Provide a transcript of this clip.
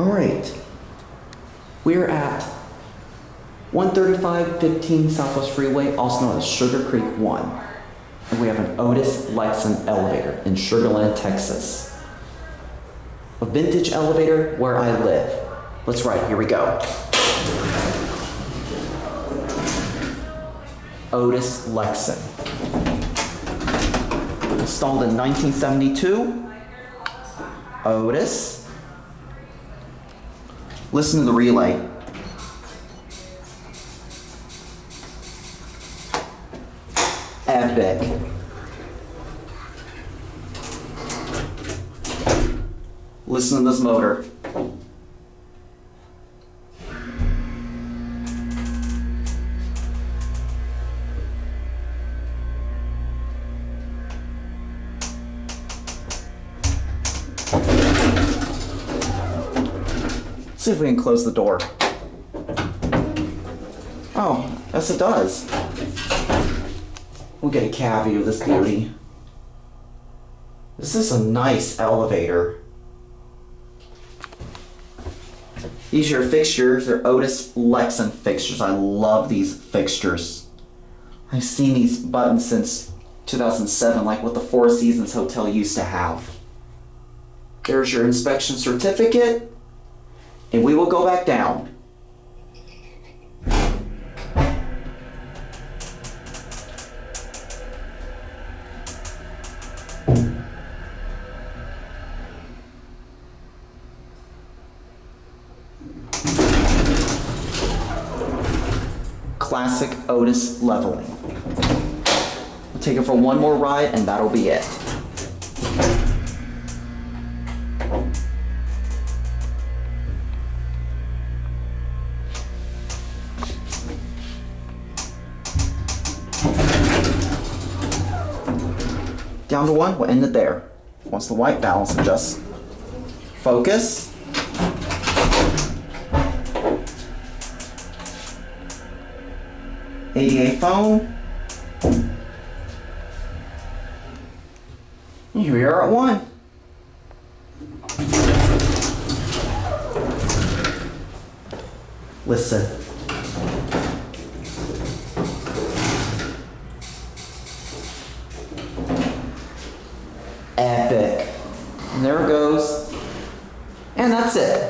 Alright, we're at 13515 Southwest Freeway, also known as Sugar Creek 1. And we have an Otis Lexan Elevator in Sugar Land, Texas. A vintage elevator where I live. Let's ride, here we go. Otis Lexan. Installed in 1972. Otis. Listen to the relay. Epic. Listen to this motor. See if we can close the door. Oh, yes it does. We'll get a cab view of this beauty. This is a nice elevator. These are your fixtures. They're Otis Lexan fixtures. I love these fixtures. I've seen these buttons since 2007, like what the Four Seasons Hotel used to have. There's your inspection certificate. And we will go back down. Classic Otis leveling. We'll take it for one more ride and that'll be it. Down to one, we'll end it there. Once the white balance adjusts. Focus. ADA phone. And here we are at one. Listen. Epic. And there it goes. And that's it.